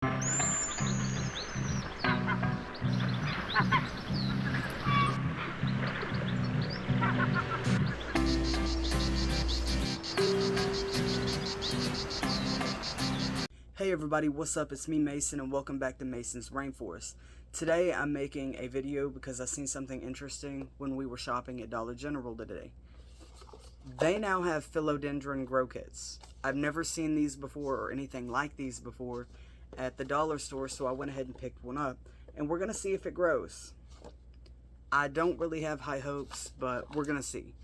Hey everybody, what's up? It's me, Mason, and welcome back to Mason's Rainforest. Today I'm making a video because I seen something interesting when we were shopping at Dollar General today. They now have philodendron grow kits. I've never seen these before or anything like these before at the dollar store, so I went ahead and picked one up, and we're going to see if it grows. I don't really have high hopes, but we're going to see.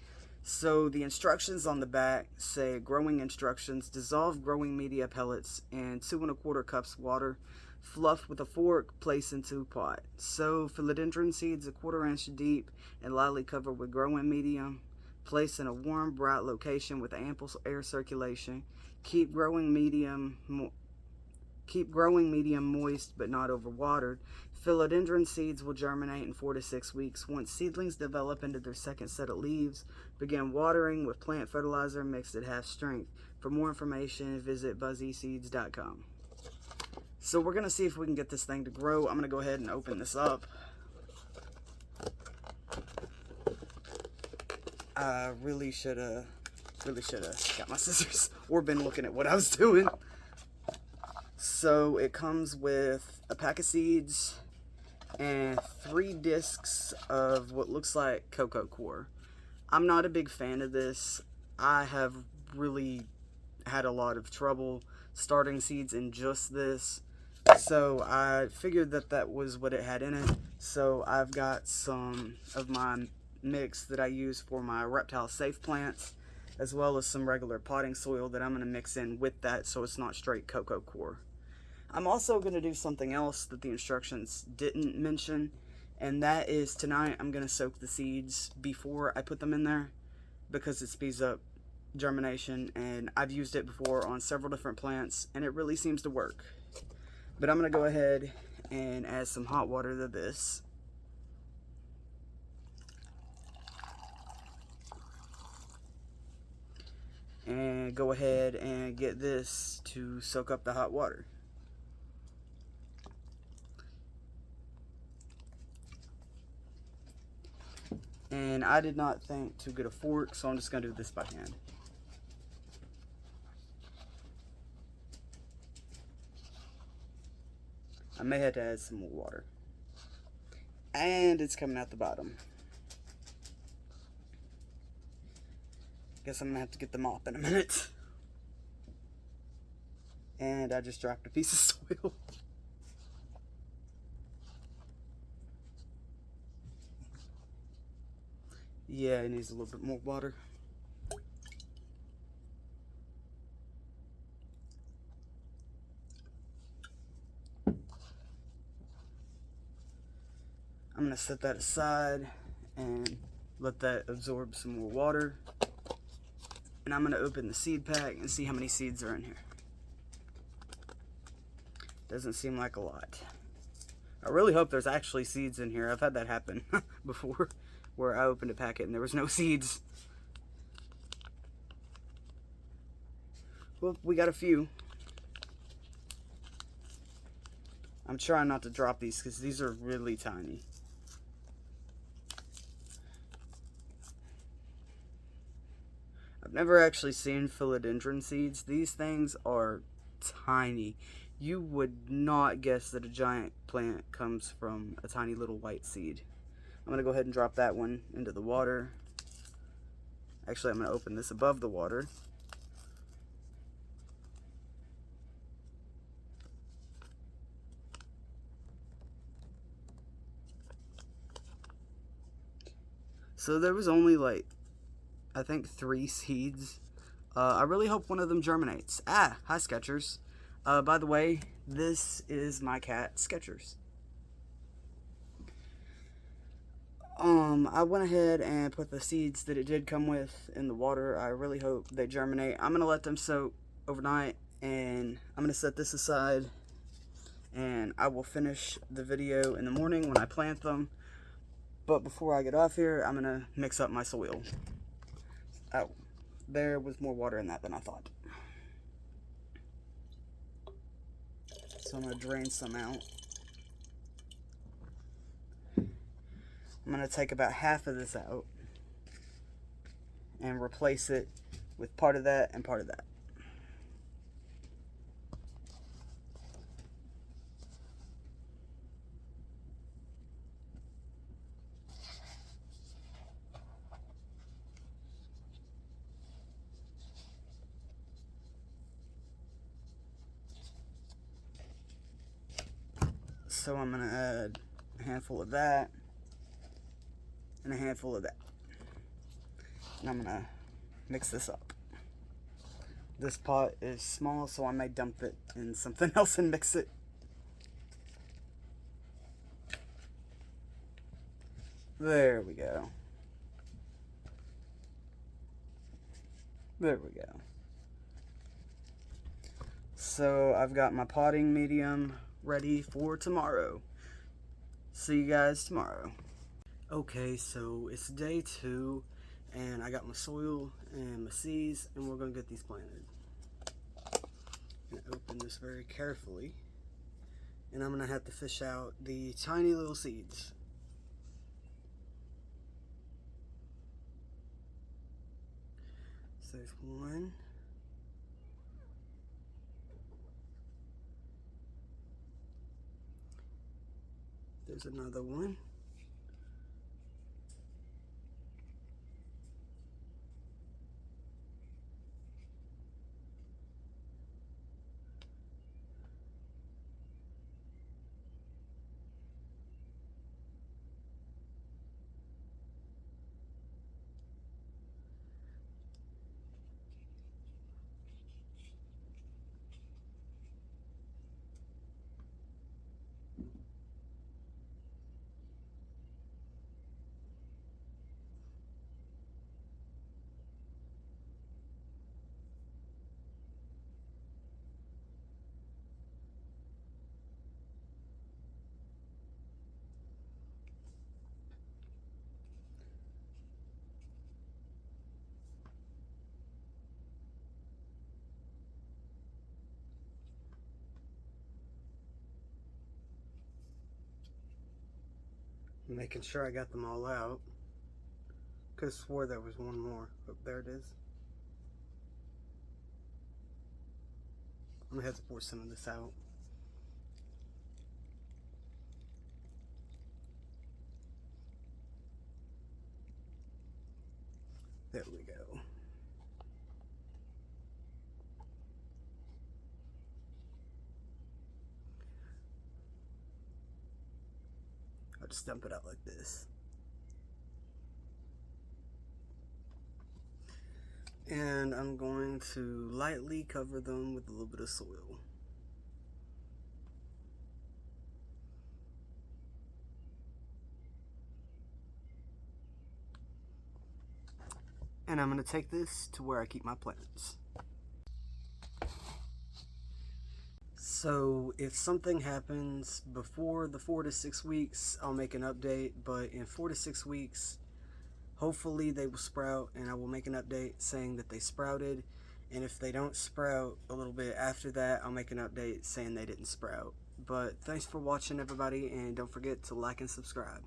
So the instructions on the back say growing instructions: dissolve growing media pellets in 2 1/4 cups water, fluff with a fork, place into pot. Sow philodendron seeds 1/4 inch deep and lightly cover with growing medium. Place in a warm, bright location with ample air circulation. Keep growing medium moist but not overwatered. Philodendron seeds will germinate in 4 to 6 weeks. Once seedlings develop into their second set of leaves, begin watering with plant fertilizer mixed at half strength. For more information, visit buzzyseeds.com. So we're going to see if we can get this thing to grow. I'm going to go ahead and open this up. I really should have got my scissors or been looking at what I was doing. So it comes with a pack of seeds and 3 discs of what looks like cocoa core. I'm not a big fan of this. I have really had a lot of trouble starting seeds in just this. So I figured that was what it had in it. So I've got some of my mix that I use for my reptile safe plants, as well as some regular potting soil that I'm going to mix in with that so it's not straight cocoa core. I'm also going to do something else that the instructions didn't mention, and that is tonight I'm going to soak the seeds before I put them in there because it speeds up germination, and I've used it before on several different plants and it really seems to work. But I'm going to go ahead and add some hot water to this. And go ahead and get this to soak up the hot water. And I did not think to get a fork, so I'm just going to do this by hand. I may have to add some more water. And it's coming out the bottom. Guess I'm going to have to get the mop in a minute. And I just dropped a piece of soil. Yeah, it needs a little bit more water. I'm going to set that aside and let that absorb some more water. And I'm going to open the seed pack and see how many seeds are in here. Doesn't seem like a lot. I really hope there's actually seeds in here. I've had that happen before, where I opened a packet and there was no seeds. Well, we got a few. I'm trying not to drop these because these are really tiny. I've never actually seen philodendron seeds. These things are tiny. You would not guess that a giant plant comes from a tiny little white seed. I'm going to go ahead and drop that one into the water. Actually, I'm going to open this above the water. So there was only like, I think 3 seeds. I really hope one of them germinates. Ah, hi Skechers. By the way, this is my cat, Skechers. I went ahead and put the seeds that it did come with in the water. I really hope they germinate. I'm going to let them soak overnight, and I'm going to set this aside, and I will finish the video in the morning when I plant them. But before I get off here, I'm going to mix up my soil. Oh, there was more water in that than I thought. So I'm going to drain some out. I'm going to take about half of this out and replace it with part of that and part of that. So I'm going to add a handful of that and a handful of that. And I'm going to mix this up. This pot is small, so I may dump it in something else and mix it. There we go. There we go. So I've got my potting medium ready for tomorrow. See you guys tomorrow. Okay, so it's day 2, and I got my soil and my seeds, and we're gonna get these planted. I'm gonna open this very carefully, and I'm gonna have to fish out the tiny little seeds. So there's one. There's another one. Making sure I got them all out. Could have swore there was one more. Oh, there it is. I'm gonna have to pour some of this out. There we go. I'll just dump it out like this. And I'm going to lightly cover them with a little bit of soil. And I'm going to take this to where I keep my plants. So if something happens before the 4 to 6 weeks, I'll make an update, but in 4 to 6 weeks, hopefully they will sprout, and I will make an update saying that they sprouted. And if they don't sprout a little bit after that, I'll make an update saying they didn't sprout. But thanks for watching, everybody, and don't forget to like and subscribe.